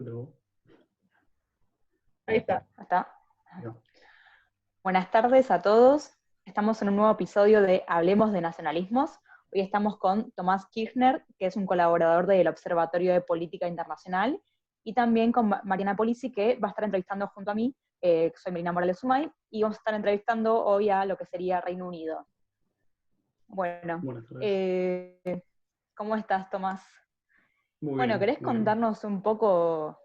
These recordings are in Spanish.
Pero, Ahí está. ¿Está? ya. Buenas tardes a todos. Estamos en un nuevo episodio de Hablemos de Nacionalismos. Hoy estamos con Tomás Kirchner, que es un colaborador del Observatorio de Política Internacional, y también con Mariana Polisi, que va a estar entrevistando junto a mí, soy Melina Morales Sumay, y vamos a estar entrevistando hoy a lo que sería Reino Unido. Bueno, Buenas tardes. ¿cómo estás, Tomás? Muy Bueno, bien, ¿querés muy bien. contarnos un poco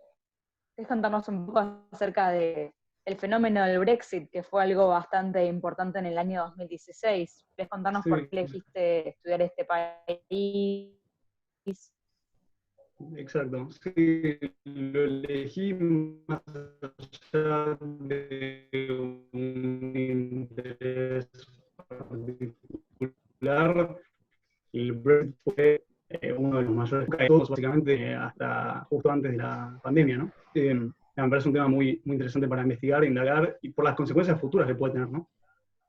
acerca del fenómeno del Brexit, que fue algo bastante importante en el año 2016? ¿Querés contarnos por Sí, qué elegiste estudiar este país? exacto. Sí, lo elegí más allá de un interés particular. El Brexit fue uno de los mayores de todos, básicamente, hasta justo antes de la pandemia, ¿no? Me parece un tema muy, muy interesante para investigar, indagar, y por las consecuencias futuras que puede tener, ¿no?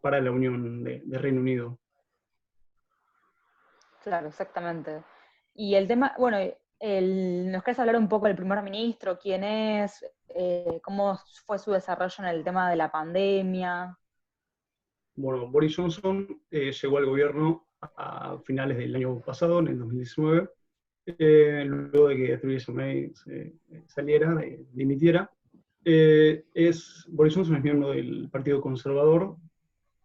Para la Unión de Reino Unido. Claro, exactamente. Y el tema, bueno, ¿nos querés hablar un poco del primer ministro? ¿Quién es? ¿Cómo fue su desarrollo en el tema de la pandemia? Bueno, Boris Johnson llegó al gobierno a finales del año pasado, en el 2019, luego de que Theresa May saliera, dimitiera. Boris Johnson es miembro del Partido Conservador,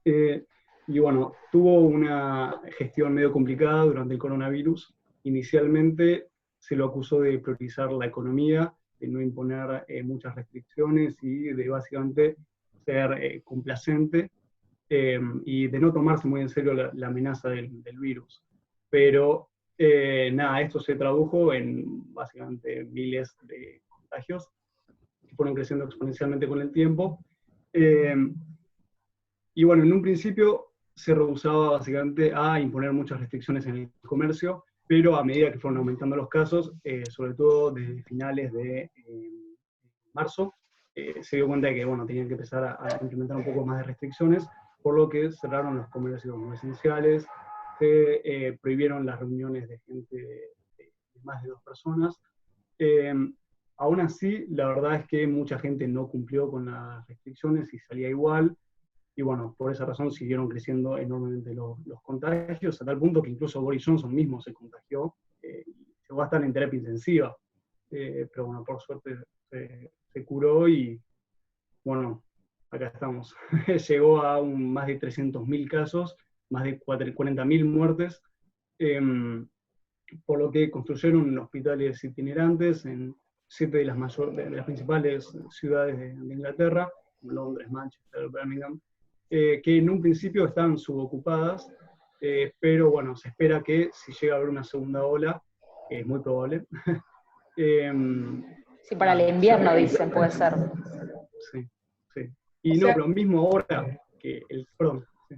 y bueno, tuvo una gestión medio complicada durante el coronavirus. Inicialmente se lo acusó de priorizar la economía, de no imponer muchas restricciones y de básicamente ser complacente, y de no tomarse muy en serio la amenaza del virus. Pero nada, esto se tradujo en básicamente miles de contagios que fueron creciendo exponencialmente con el tiempo. Eh, y bueno, en un principio se rehusaba básicamente a imponer muchas restricciones en el comercio, pero a medida que fueron aumentando los casos, sobre todo desde finales de marzo, se dio cuenta de que bueno, tenían que empezar a implementar un poco más de restricciones, por lo que cerraron los comercios no esenciales, se prohibieron las reuniones de gente de más de 2 personas. Eh, Aún así, la verdad es que mucha gente no cumplió con las restricciones y salía igual. Y bueno, por esa razón siguieron creciendo enormemente los contagios, a tal punto que incluso Boris Johnson mismo se contagió, y llegó a estar en terapia intensiva. Pero bueno, por suerte se curó y bueno, acá estamos. Llegó a más de 300.000 casos, más de 40.000 muertes, por lo que construyeron hospitales itinerantes en 7 de las principales ciudades de Inglaterra, como Londres, Manchester, Birmingham, que en un principio están subocupadas, pero bueno, se espera que si llega a haber una segunda ola, que es muy probable. Sí, para el invierno, dicen, puede ser. Sí, sí. Y O no, sea, pero mismo ahora que perdón. Sí.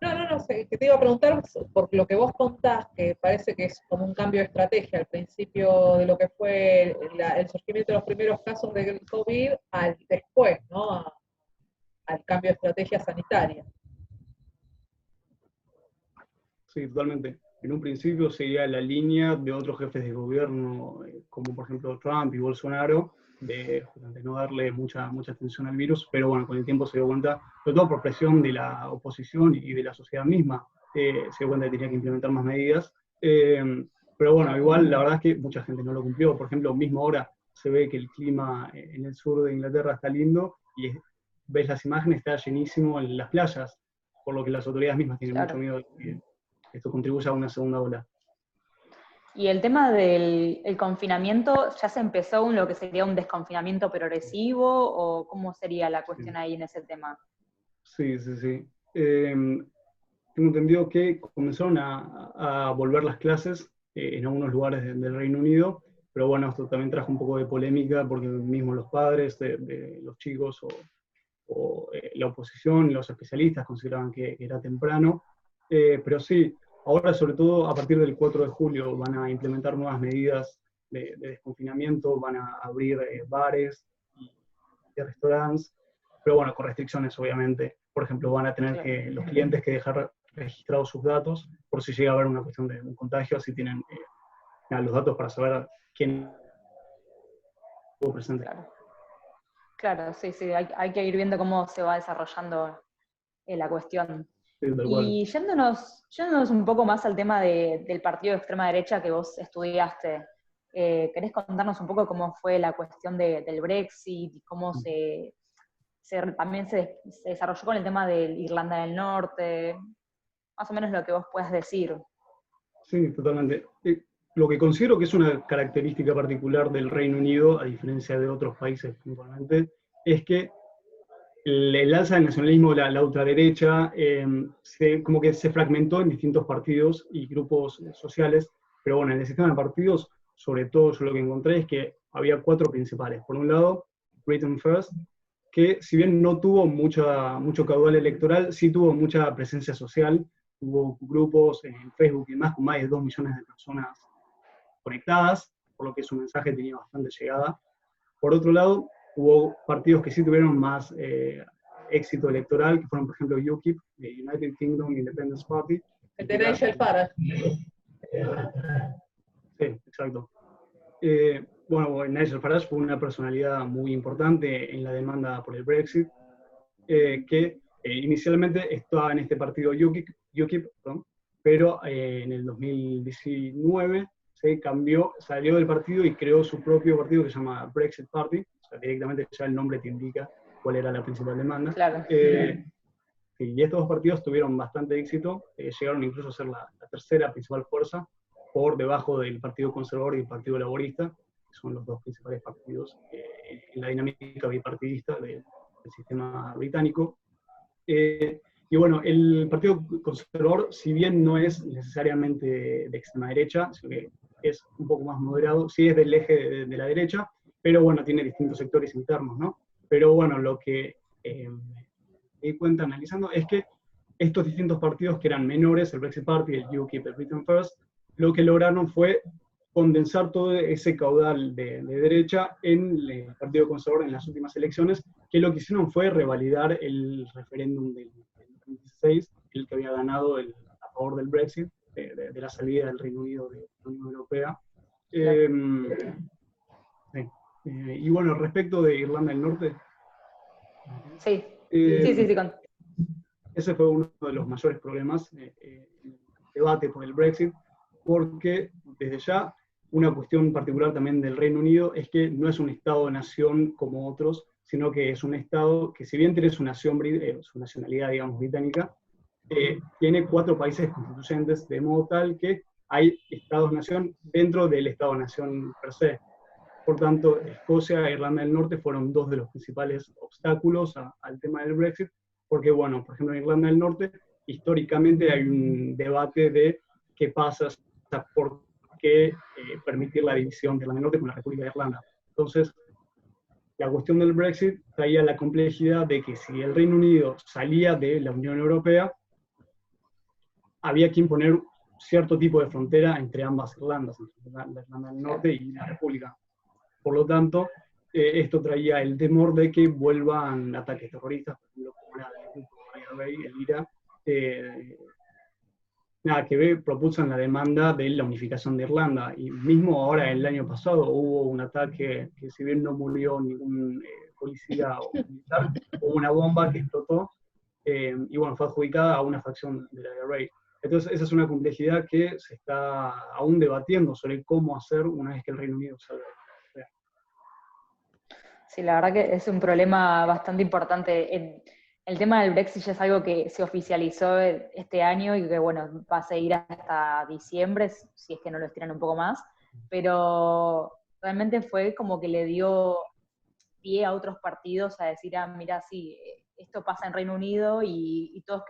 no, sé, que te iba a preguntar por lo que vos contás, que parece que es como un cambio de estrategia al principio de lo que fue el surgimiento de los primeros casos del COVID al después, ¿no? Al cambio de estrategia sanitaria. Sí, totalmente. En un principio seguía la línea de otros jefes de gobierno, como por ejemplo Trump y Bolsonaro, de no darle mucha atención al virus, pero bueno, con el tiempo se dio cuenta, sobre todo por presión de la oposición y de la sociedad misma, se dio cuenta que tenía que implementar más medidas. Pero bueno, igual la verdad es que mucha gente no lo cumplió. Por ejemplo, mismo ahora se ve que el clima en el sur de Inglaterra está lindo y ves las imágenes, está llenísimo en las playas, por lo que las autoridades mismas tienen mucho Claro. miedo de que esto contribuye a una segunda ola. Y el tema del confinamiento, ¿ya se empezó lo que sería un desconfinamiento progresivo o cómo sería la cuestión Sí, ahí en ese tema? sí, sí. Sí. Tengo entendido que comenzaron a volver las clases en algunos lugares del Reino Unido, pero bueno, esto también trajo un poco de polémica porque mismo los padres de los chicos o la oposición y los especialistas consideraban que era temprano. Pero sí, ahora sobre todo a partir del 4 de julio van a implementar nuevas medidas de desconfinamiento, van a abrir bares y restaurantes, pero bueno, con restricciones obviamente. Por ejemplo, van a tener Claro. que los clientes que dejar registrados sus datos por si llega a haber una cuestión de un contagio, así tienen los datos para saber quién estuvo presente. Claro. Claro, sí, sí, hay que ir viendo cómo se va desarrollando la cuestión. Sí, tal cual. Y yéndonos un poco más al tema del partido de extrema derecha que vos estudiaste, ¿querés contarnos un poco cómo fue la cuestión del Brexit y cómo también se desarrolló con el tema de Irlanda del Norte? Más o menos lo que vos puedas decir. Sí, totalmente. Lo que considero que es una característica particular del Reino Unido, a diferencia de otros países puntualmente, es que el alza del nacionalismo, la ultraderecha, como que se fragmentó en distintos partidos y grupos sociales, pero bueno, en el sistema de partidos, sobre todo yo lo que encontré es que había 4 principales. Por un lado, Britain First, que si bien no tuvo mucho caudal electoral, sí tuvo mucha presencia social, hubo grupos en Facebook y demás con más de 2 millones de personas conectadas, por lo que su mensaje tenía bastante llegada. Por otro lado, hubo partidos que sí tuvieron más éxito electoral, que fueron, por ejemplo, UKIP, United Kingdom Independence Party. El de Nigel Farage. Sí, exacto. Bueno, Nigel Farage fue una personalidad muy importante en la demanda por el Brexit, que inicialmente estaba en este partido UKIP, pero en el 2019 se cambió, salió del partido y creó su propio partido que se llama Brexit Party. O sea, directamente ya el nombre te indica cuál era la principal demanda. Claro. Y estos 2 partidos tuvieron bastante éxito, llegaron incluso a ser la tercera principal fuerza, por debajo del Partido Conservador y el Partido Laborista, que son los 2 principales partidos en la dinámica bipartidista del sistema británico. Y bueno, el Partido Conservador, si bien no es necesariamente de extrema derecha, sino que es un poco más moderado, sí es del eje de la derecha, pero bueno, tiene distintos sectores internos, ¿no? Pero bueno, lo que me di cuenta analizando es que estos distintos partidos que eran menores, el Brexit Party, el UKIP, el Britain First, lo que lograron fue condensar todo ese caudal de derecha en el Partido Conservador en las últimas elecciones, que lo que hicieron fue revalidar el referéndum del 2016, el que había ganado a favor del Brexit, de la salida del Reino Unido de la Unión Europea. Sí. Y bueno, respecto de Irlanda del Norte. Sí, sí. Ese fue uno de los mayores problemas en el debate por el Brexit, porque desde ya una cuestión particular también del Reino Unido es que no es un Estado-nación como otros, sino que es un Estado que, si bien tiene su nacionalidad, digamos, británica, tiene 4 países constituyentes, de modo tal que hay Estados-nación dentro del Estado-nación per se. Por tanto, Escocia e Irlanda del Norte fueron 2 de los principales obstáculos al tema del Brexit, porque, bueno, por ejemplo, en Irlanda del Norte, históricamente hay un debate de qué pasa, por qué permitir la división de Irlanda del Norte con la República de Irlanda. Entonces, la cuestión del Brexit traía la complejidad de que si el Reino Unido salía de la Unión Europea, había que imponer cierto tipo de frontera entre ambas Irlandas, entre la Irlanda del Norte y la República. Por lo tanto, esto traía el temor de que vuelvan ataques terroristas, por ejemplo, como era el grupo IRA, el IRA, que propulsan la demanda de la unificación de Irlanda. Y mismo ahora, el año pasado, hubo un ataque que, si bien no murió ningún policía o militar, hubo una bomba que explotó y bueno, fue adjudicada a una facción de la IRA. Entonces, esa es una complejidad que se está aún debatiendo sobre cómo hacer una vez que el Reino Unido salga. Sí, la verdad que es un problema bastante importante. El tema del Brexit ya es algo que se oficializó este año y que, bueno, va a seguir hasta diciembre, si es que no lo estiran un poco más, pero realmente fue como que le dio pie a otros partidos a decir, mira, sí, esto pasa en Reino Unido y todos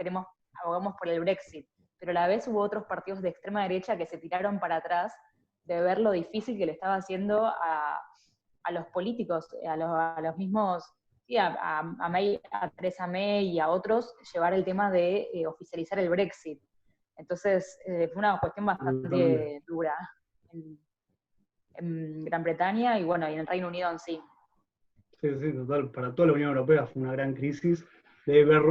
abogamos por el Brexit, pero a la vez hubo otros partidos de extrema derecha que se tiraron para atrás de ver lo difícil que le estaba haciendo a los políticos, a los mismos, sí, a Theresa May y a otros, llevar el tema de oficializar el Brexit. Entonces, fue una cuestión bastante dura en Gran Bretaña y bueno, y en el Reino Unido en sí. Sí, total. Para toda la Unión Europea fue una gran crisis de ver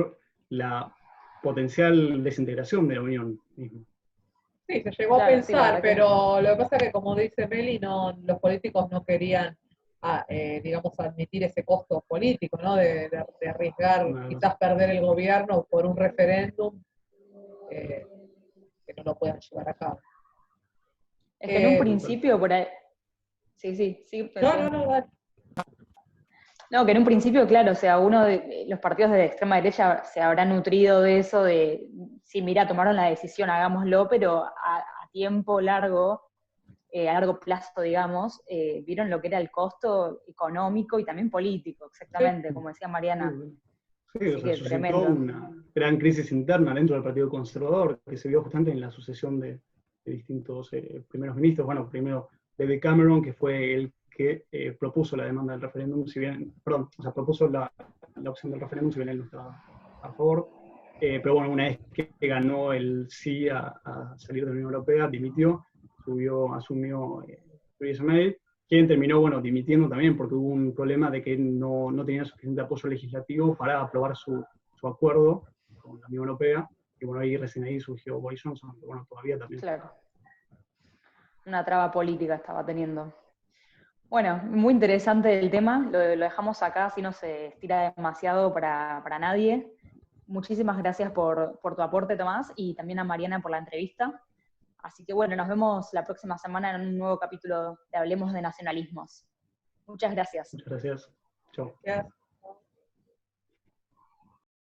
la potencial desintegración de la Unión misma. Sí, se llegó a pensar, pero lo que pasa es que, como dice Meli, los políticos no querían digamos, admitir ese costo político, ¿no? De arriesgar, Nada más. quizás perder el gobierno por un referéndum que no lo puedan llevar a cabo. Es que en un principio, por ahí... Sí, No, dale. No, que en un principio, claro, o sea, uno de los partidos de extrema derecha se habrá nutrido de eso, de, sí, mira, tomaron la decisión, hagámoslo, pero a tiempo largo, a largo plazo, digamos, vieron lo que era el costo económico y también político, exactamente, como decía Mariana. Sí, Así o sea, que suscitó tremendo. una gran crisis interna dentro del Partido Conservador, que se vio justamente en la sucesión de distintos primeros ministros. Bueno, primero David Cameron, que fue el que propuso la demanda del referéndum, propuso la opción del referéndum, si bien él no estaba a favor. Pero bueno, una vez que ganó el sí a salir de la Unión Europea, dimitió, asumió Theresa May, quien terminó, bueno, dimitiendo también porque hubo un problema de que no tenía suficiente apoyo legislativo para aprobar su acuerdo con la Unión Europea, y bueno, recién ahí surgió Boris Johnson, que bueno, todavía también. Claro. Una traba política estaba teniendo. Bueno, muy interesante el tema, lo dejamos acá, así no se estira demasiado para nadie. Muchísimas gracias por tu aporte, Tomás, y también a Mariana por la entrevista. Así que bueno, nos vemos la próxima semana en un nuevo capítulo de Hablemos de Nacionalismos. Muchas gracias. Muchas gracias. Chao. Gracias.